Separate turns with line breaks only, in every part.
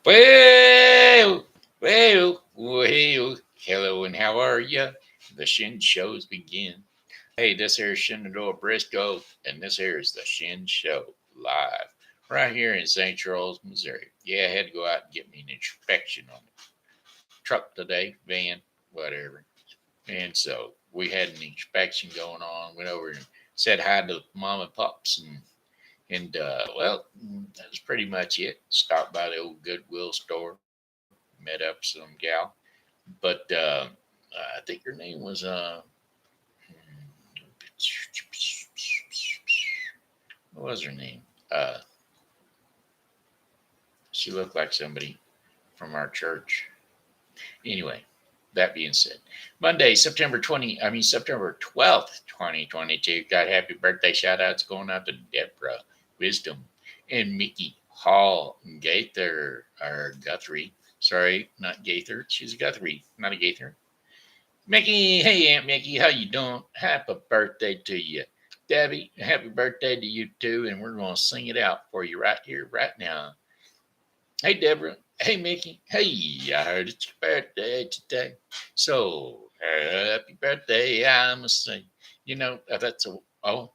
Well. Hello, and how are you? The Shin shows begin. Hey, this here is Shenandoah Briscoe, and this here is the Shin Show live right here in St. Charles, Missouri. Yeah, I had to go out and get me an inspection on the truck today, van, whatever. And so we had an inspection going on. Went over and said hi to mom and pops, and that was pretty much it. Stopped by the old Goodwill store, met up some gal, but I think her name was what was her name? Uh, she looked like somebody from our church. Anyway, that being said, Monday, September 12th, 2022. Got happy birthday shout outs going out to Debra Wisdom and Mickie Hall-Guthrie or Guthrie. Sorry, not Gaither. She's a Guthrie, not a Gaither. Mickey, hey Aunt Mickey, how you doing? Happy birthday to you. Debbie, happy birthday to you too, and we're gonna sing it out for you right here, right now. Hey Deborah, hey Mickey, hey, I heard it's your birthday today. So happy birthday, I must say. That's a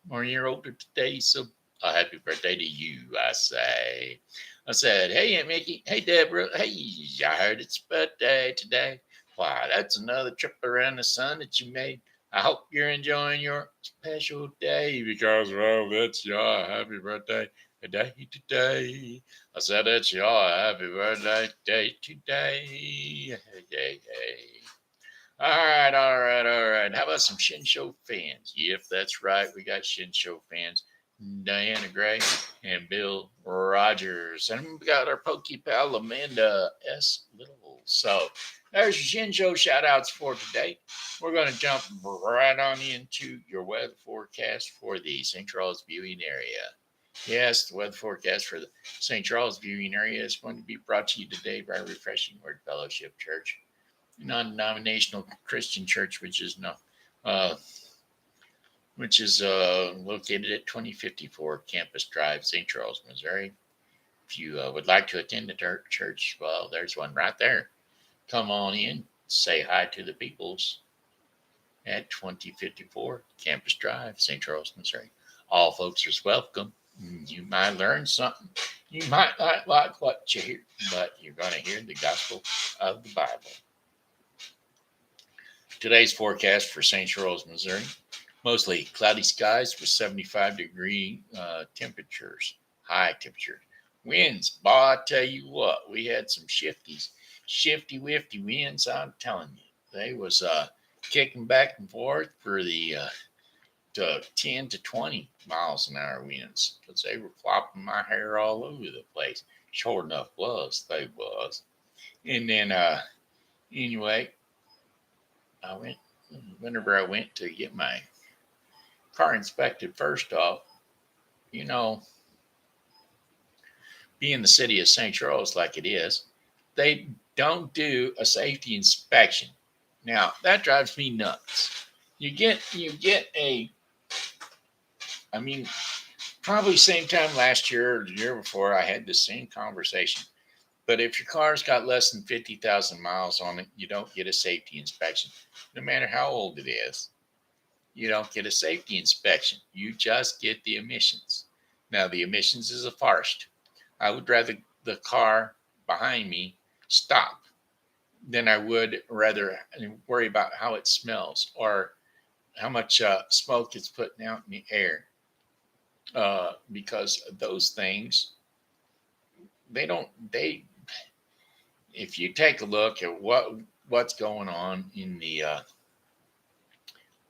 1 year older today, so a happy birthday to you, I say. I said, hey Aunt Mickey, hey Deborah, hey, I heard it's your birthday today. Why, that's another trip around the sun that you made. I hope you're enjoying your special day because, well, that's your happy birthday today. I said, it's your happy birthday day today. Hey, hey, hey. All right, all right, all right. How about some Shin Show fans? Yep, that's right. We got Shin Show fans. Diana Gray and Bill Rogers. And we got our Pokey pal Amanda S. Little. So there's your Shin Show shout outs for today. We're going to jump right on into your weather forecast for the St. Charles viewing area. Yes, the weather forecast for the St. Charles viewing area is going to be brought to you today by Refreshing Word Fellowship Church, non-denominational Christian church, uh, which is located at 2054 Campus Drive, St. Charles, Missouri. If you would like to attend the church, well, there's one right there. Come on in, say hi to the peoples at 2054 Campus Drive, St. Charles, Missouri. All folks are welcome. You might learn something. You might not like what you hear, but you're going to hear the gospel of the Bible. Today's forecast for St. Charles, Missouri: mostly cloudy skies with 75-degree temperatures, high temperature. Winds, boy, I tell you what, we had some shifty wifty winds, I'm telling you. They was kicking back and forth for the to 10 to 20 miles an hour winds because they were flopping my hair all over the place. Sure enough they was. And then anyway, whenever I went to get my car inspected, first off, you know, being the city of St. Charles like it is, they don't do a safety inspection. Now that drives me nuts. You get I mean, probably same time last year or the year before, I had the same conversation. But if your car's got less than 50,000 miles on it, you don't get a safety inspection. No matter how old it is, you don't get a safety inspection. You just get the emissions. Now, the emissions is a farce. I would rather the car behind me stop than I would rather worry about how it smells or how much smoke it's putting out in the air. Because those things, they if you take a look at what's going on in the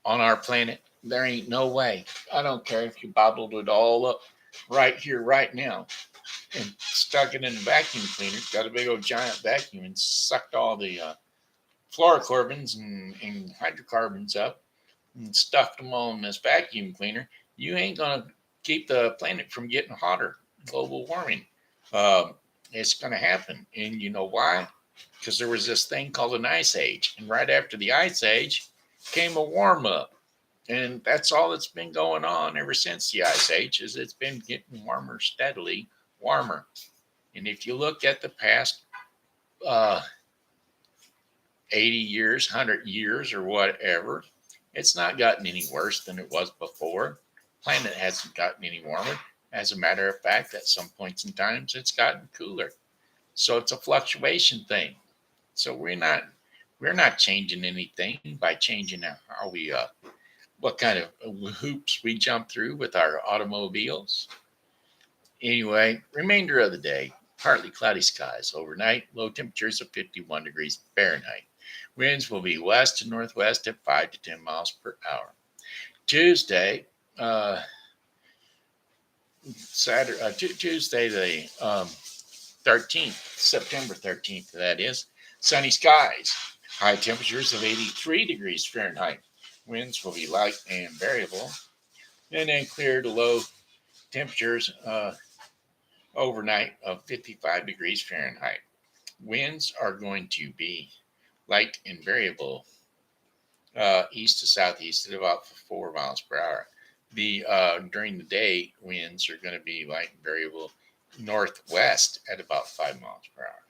on our planet, there ain't no way. I don't care if you bottled it all up right here, right now, and stuck it in a vacuum cleaner, got a big old giant vacuum and sucked all the fluorocarbons and hydrocarbons up and stuffed them all in this vacuum cleaner. You ain't going to keep the planet from getting hotter. Global warming. It's going to happen. And you know why? Because there was this thing called an ice age. And right after the ice age came a warm up. And that's all that's been going on ever since the ice age, is it's been getting warmer, steadily warmer. And if you look at the past 80 years, 100 years, or whatever. It's not gotten any worse than it was before. Planet hasn't gotten any warmer. As a matter of fact, at some points in times, it's gotten cooler. So it's a fluctuation thing. So we're not changing anything by changing how we what kind of hoops we jump through with our automobiles. Anyway, remainder of the day, partly cloudy skies overnight, low temperatures of 51 degrees Fahrenheit. Winds will be west to northwest at 5 to 10 miles per hour. Tuesday, Tuesday the 13th, September 13th, that is, sunny skies, high temperatures of 83 degrees Fahrenheit. Winds will be light and variable, and then clear to low temperatures overnight of 55 degrees Fahrenheit. Winds are going to be light and variable east to southeast at about 4 miles per hour. The during the day winds are going to be light and variable northwest at about 5 miles per hour.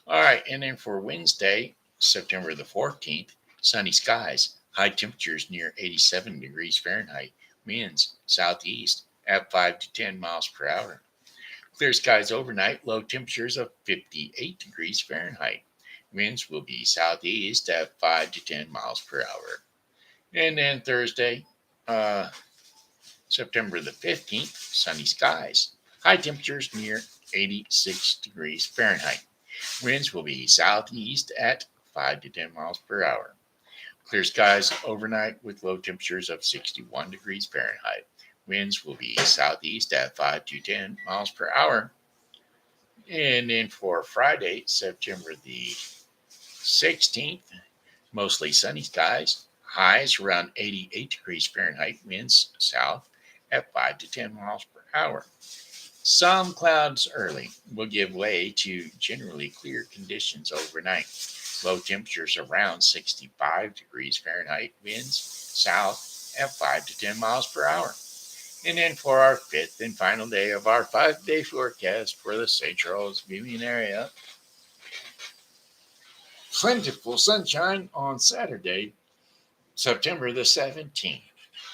All right, and then for Wednesday, September the 14th, sunny skies, high temperatures near 87 degrees Fahrenheit, winds southeast at 5 to 10 miles per hour. Clear skies overnight, low temperatures of 58 degrees Fahrenheit. Winds will be southeast at 5 to 10 miles per hour. And then Thursday, September the 15th, sunny skies. High temperatures near 86 degrees Fahrenheit. Winds will be southeast at 5 to 10 miles per hour. Clear skies overnight with low temperatures of 61 degrees Fahrenheit. Winds will be southeast at 5 to 10 miles per hour. And then for Friday, September the 16th, mostly sunny skies. Highs around 88 degrees Fahrenheit. Winds south at 5 to 10 miles per hour. Some clouds early will give way to generally clear conditions overnight. Low temperatures around 65 degrees Fahrenheit. Winds south at 5 to 10 miles per hour. And then for our fifth and final day of our 5-day forecast for the St. Charles viewing area, plentiful sunshine on Saturday, September the 17th.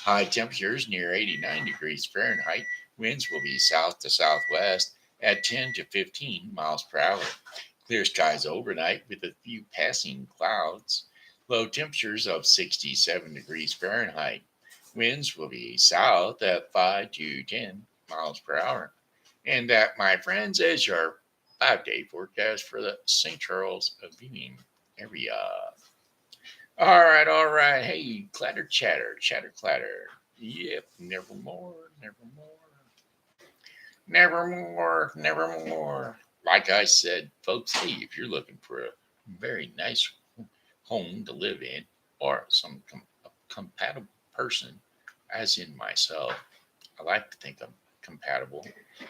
High temperatures near 89 degrees Fahrenheit. Winds will be south to southwest at 10 to 15 miles per hour. Clear skies overnight with a few passing clouds. Low temperatures of 67 degrees Fahrenheit. Winds will be south at 5 to 10 miles per hour. And that, my friends, is your 5-day forecast for the St. Charles viewing area. All right. Hey, clatter, chatter, chatter, clatter. Yep, nevermore, nevermore. Nevermore, nevermore. Like I said, folks, hey, if you're looking for a very nice home to live in or some compatible person, as in myself, I like to think I'm compatible.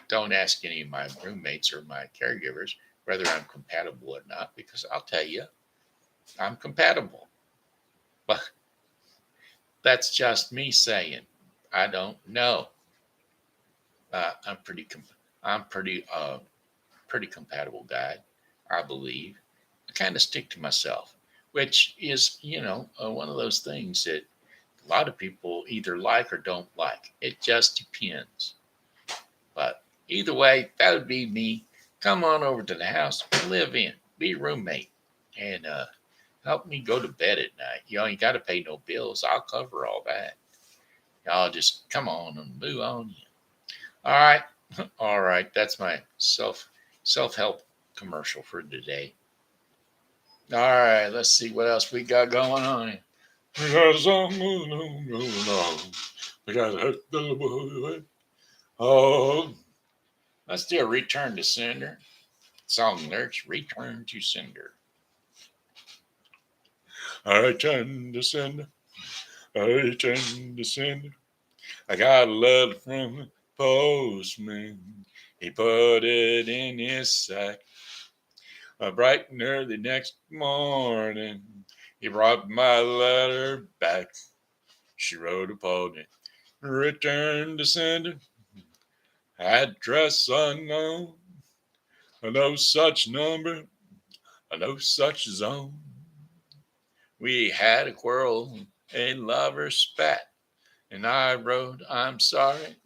Don't ask any of my roommates or my caregivers whether I'm compatible or not, because I'll tell you, I'm compatible. But that's just me saying. I don't know. I'm pretty compatible guy, I believe. I kind of stick to myself, which is, one of those things that a lot of people either like or don't like. It just depends. But either way, that would be me. Come on over to the house, live in, be a roommate, and help me go to bed at night. You ain't got to pay no bills. I'll cover all that. Y'all just come on and move on. All right. All right. That's my self-help commercial for today. All right. Let's see what else we got going on. We got a song going on. We got a oh. Let's do a Return to Sender. Song lyrics, Return to Sender. I return to sender. I return to sender. I got a letter from the postman. He put it in his sack. Bright and early next morning, he brought my letter back. She wrote upon it, return to sender. Address unknown. No such number no such zone. We had a quarrel, a lover spat, and I wrote, I'm sorry,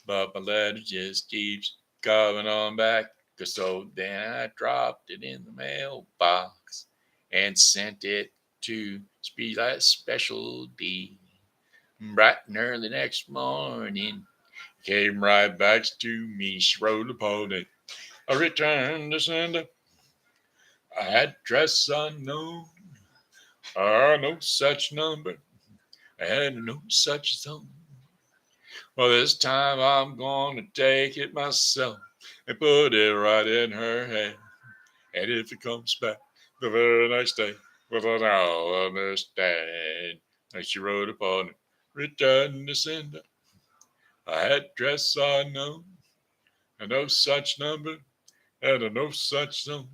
but my letter just keeps coming on back. So then I dropped it in the mailbox and sent it to Speedlight Special D. Bright and early next morning, came right back to me. She wrote upon it, a return to sender, address unknown, no such number, and no such zone. Well, this time I'm going to take it myself and put it right in her hand. And if it comes back the very next day, well, then I'll understand. And she wrote upon it, return to sender, address unknown, and no such number, and no such zone.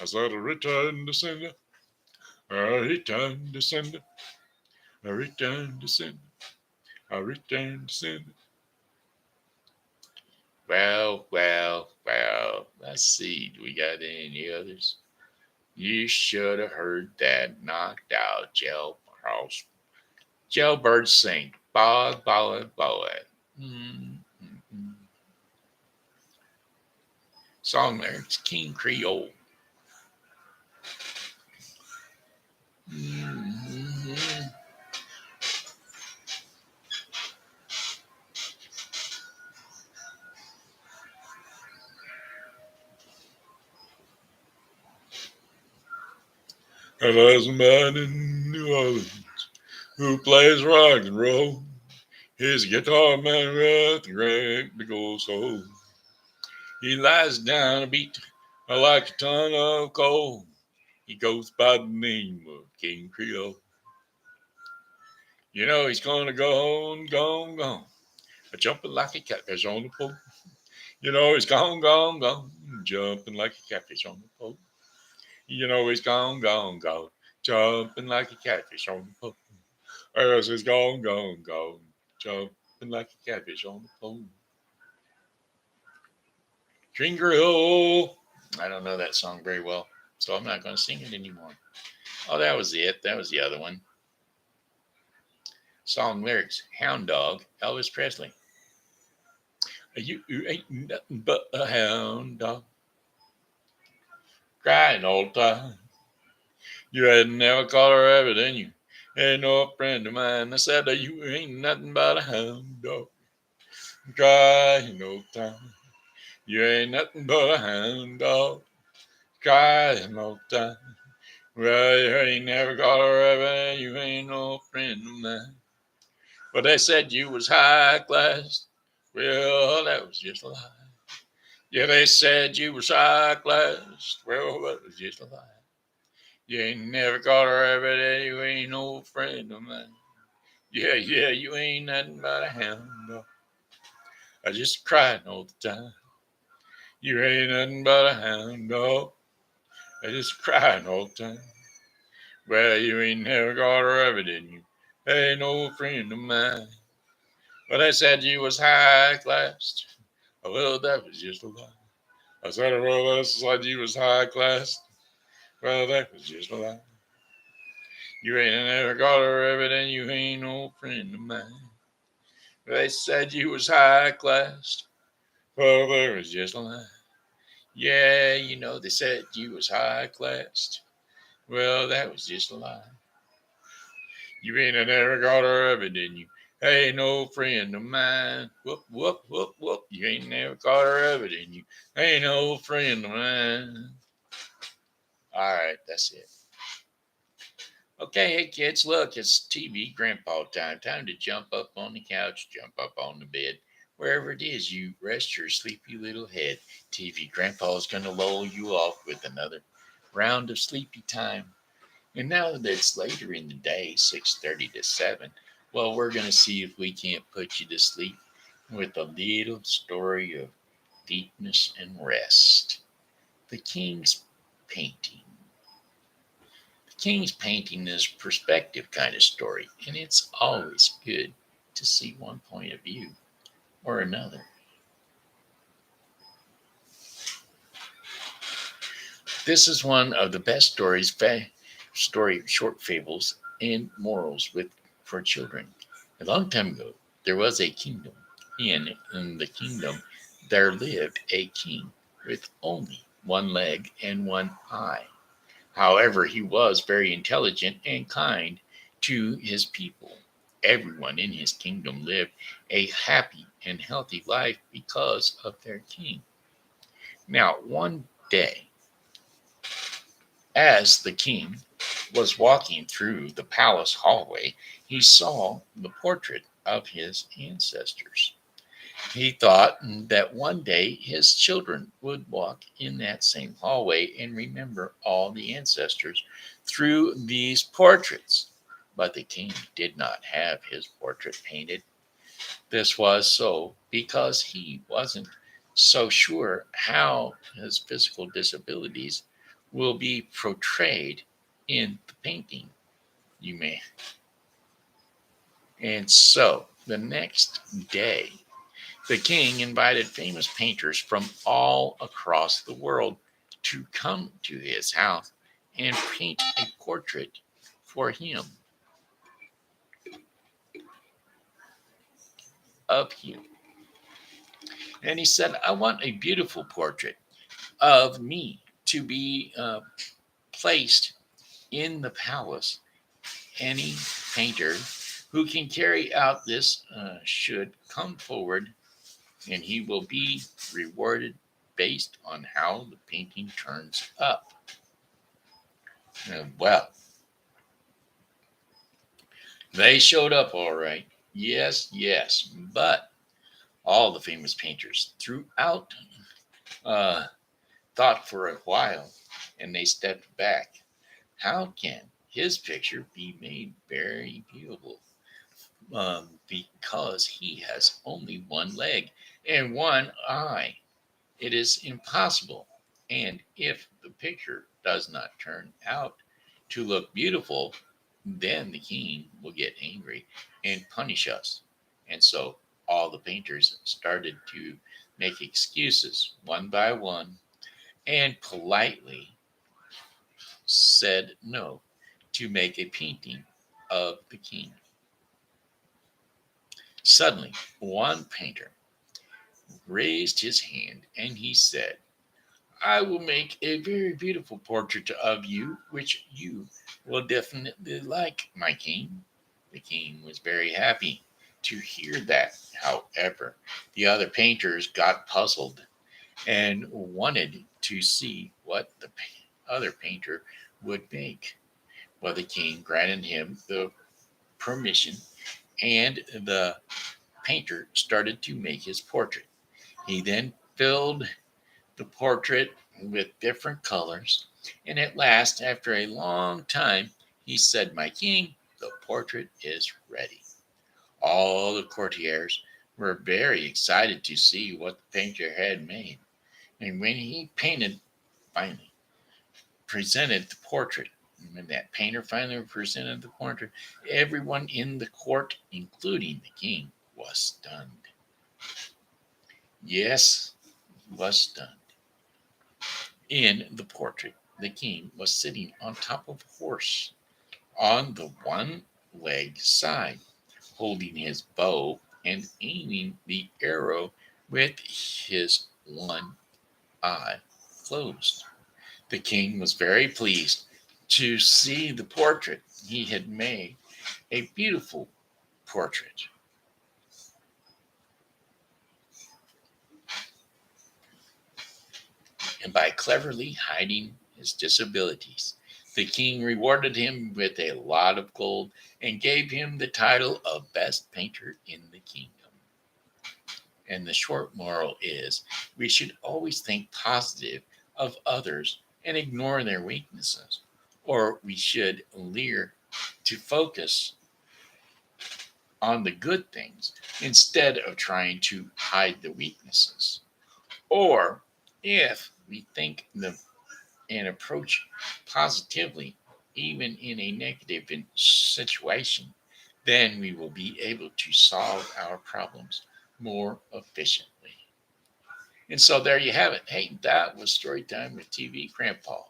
I said, return to sender, return to sender, return to sender, return to sender. Well. Let's see. Do we got any others? You should have heard that knocked out jailbird sing. Boy. Mm-hmm. Song lyrics, King Creole. Mm-hmm. And there's a man in New Orleans who plays rock and roll. He's a guitar man with a great big old soul. He lies down a beat like a ton of coal. He goes by the name of King Creole. You know he's gonna gone, jumping like a catfish on the pole. You know he's gone, jumping like a catfish on the pole. You know he's gone, jumping like a catfish on the pole. Yes, he's gone, jumping like a catfish on the pole. King Creole. I don't know that song very well, so I'm not going to sing it anymore. Oh, that was it. That was the other one. Song lyrics, Hound Dog, Elvis Presley. You ain't nothing but a hound dog, crying all the time. You had never caught a rabbit, and you ain't no friend of mine. I said that you ain't nothing but a hound dog, crying all the time. You ain't nothing but a hound dog, crying all the time. Well, you ain't never caught a rabbit, and you ain't no friend of mine. But they said you was high class. Well, that was just a lie. Yeah, they said you was high class. Well, that was just a lie. You ain't never caught a rabbit and you ain't no friend of mine. Yeah, you ain't nothing but a hound dog. I just crying all the time. You ain't nothing but a hound dog. I just crying all the time. Well, you ain't never caught a rabbit and you ain't no friend of mine. But they said you was high class. Well, that was just a lie. I said, well, they said you was high class. Well, that was just a lie. You ain't never got a rabbit and you ain't no friend of mine. They said you was high class. Well, that was just a lie. Yeah, you know, they said you was high class. Well, that was just a lie. You ain't never got a rabbit and you ain't no friend of mine. Whoop. You ain't never caught a rabbit and you ain't no friend of mine. All right, that's it. Okay, hey kids, look, it's TV grandpa time. Time to jump up on the couch, jump up on the bed. Wherever it is, you rest your sleepy little head. TV grandpa's going to lull you off with another round of sleepy time. And now that it's later in the day, 6:30 to 7, well, we're going to see if we can't put you to sleep with a little story of deepness and rest. The King's Painting. King's Painting is a perspective kind of story, and it's always good to see one point of view or another. This is one of the best short fables and morals for children. A long time ago, there was a kingdom. In the kingdom, there lived a king with only one leg and one eye. However, he was very intelligent and kind to his people. Everyone in his kingdom lived a happy and healthy life because of their king. Now, one day, as the king was walking through the palace hallway, he saw the portrait of his ancestors. He thought that one day his children would walk in that same hallway and remember all the ancestors through these portraits. But the king did not have his portrait painted. This was so because he wasn't so sure how his physical disabilities will be portrayed in the painting. You may. And so the next day, the king invited famous painters from all across the world to come to his house and paint a portrait for him of him. And he said, I want a beautiful portrait of me to be placed in the palace. Any painter who can carry out this should come forward, and he will be rewarded based on how the painting turns up. Well, they showed up all right. Yes, yes. But all the famous painters throughout uh, thought for a while, and they stepped back. How can his picture be made very beautiful? Because he has only one leg and one eye. It is impossible. And if the picture does not turn out to look beautiful, then the king will get angry and punish us. And so all the painters started to make excuses one by one and politely said no to make a painting of the king. Suddenly, one painter raised his hand and he said, I will make a very beautiful portrait of you, which you will definitely like, my king. The king was very happy to hear that. However, the other painters got puzzled and wanted to see what the other painter would make. Well, the king granted him the permission, and the painter started to make his portrait. He then filled the portrait with different colors, and at last, after a long time, he said, my king, the portrait is ready. All the courtiers were very excited to see what the painter had made. And when he finally presented the portrait, when that painter finally presented the portrait, everyone in the court, including the king, was stunned. Yes, was stunned. In the portrait, the king was sitting on top of a horse on the one leg side, holding his bow and aiming the arrow with his one eye closed. The king was very pleased to see the portrait. He had made a beautiful portrait. And by cleverly hiding his disabilities, the king rewarded him with a lot of gold and gave him the title of best painter in the kingdom. And the short moral is we should always think positive of others and ignore their weaknesses, or we should learn to focus on the good things instead of trying to hide the weaknesses. Or if we think and approach positively, even in a negative situation, then we will be able to solve our problems more efficiently. And so there you have it. Hey, that was story time with TV Grandpa.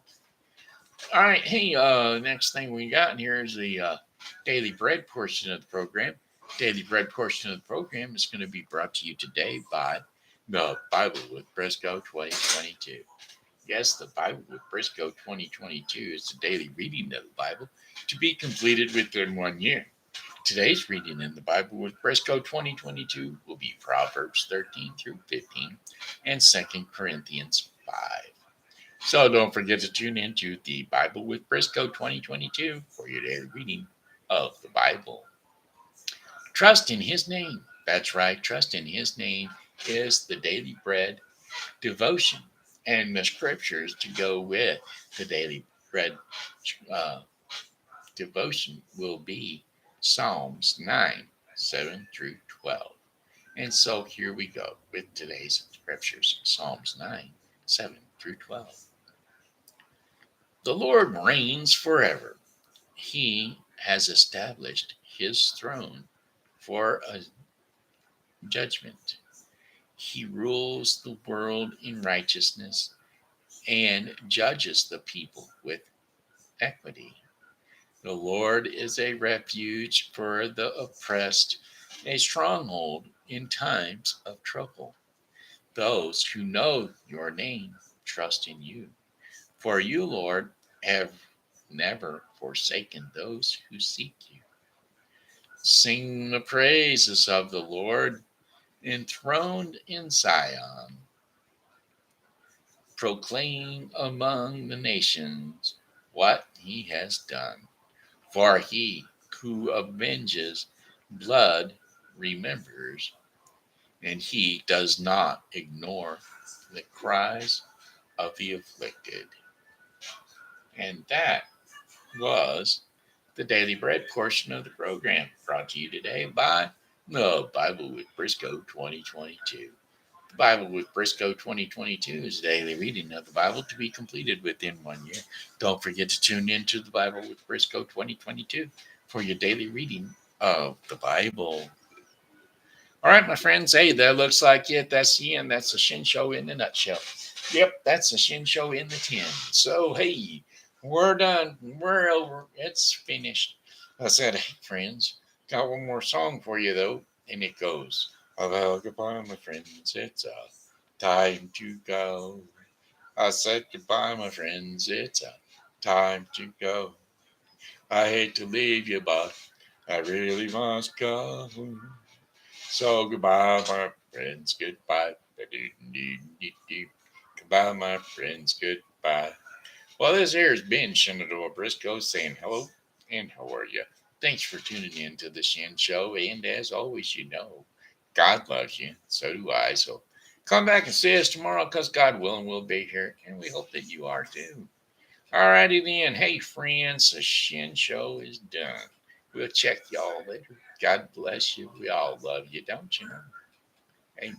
All right. Hey, next thing we got in here is the daily bread portion of the program. Daily bread portion of the program is going to be brought to you today by the Bible with Briscoe 2022. Yes, the Bible with Briscoe 2022 is the daily reading of the Bible to be completed within 1 year. Today's reading in the Bible with Briscoe 2022 will be Proverbs 13 through 15 and 2 Corinthians 5. So don't forget to tune in to the Bible with Briscoe 2022 for your daily reading of the Bible. Trust in His name. That's right, trust in His name is the daily bread devotion. And the scriptures to go with the daily bread devotion will be Psalms 9, 7 through 12. And so here we go with today's scriptures Psalms 9, 7 through 12. The Lord reigns forever. He has established his throne for a judgment. He rules the world in righteousness and judges the people with equity. The Lord is a refuge for the oppressed, a stronghold in times of trouble. Those who know your name trust in you. For you, Lord, have never forsaken those who seek you. Sing the praises of the Lord, enthroned in Zion. Proclaim among the nations what he has done. For he who avenges blood remembers, and he does not ignore the cries of the afflicted. And that was the Daily Bread portion of the program, brought to you today by the Bible with Briscoe 2022. The Bible with Briscoe 2022 is daily reading of the Bible to be completed within 1 year. Don't forget to tune in to the Bible with Briscoe 2022 for your daily reading of the Bible. All right, my friends. Hey, that looks like it. That's the end. That's the Shin Show in a nutshell. Yep, that's the Shin Show in the tin. So, hey, we're done. We're over. It's finished. I said, hey, friends, got one more song for you, though. And it goes, oh, well, goodbye, my friends. It's time to go. I said goodbye, my friends. It's time to go. I hate to leave you, but I really must go. So goodbye, my friends. Goodbye. Goodbye, my friends. Goodbye. Well, this here has been Shenandoah Briscoe saying hello and how are you? Thanks for tuning in to the Shen Show. And as always, you know, God loves you. So do I. So come back and see us tomorrow because God willing, we'll be here. And we hope that you are too. All righty then. Hey, friends, the Shen Show is done. We'll check y'all later. God bless you. We all love you, don't you know? Amen.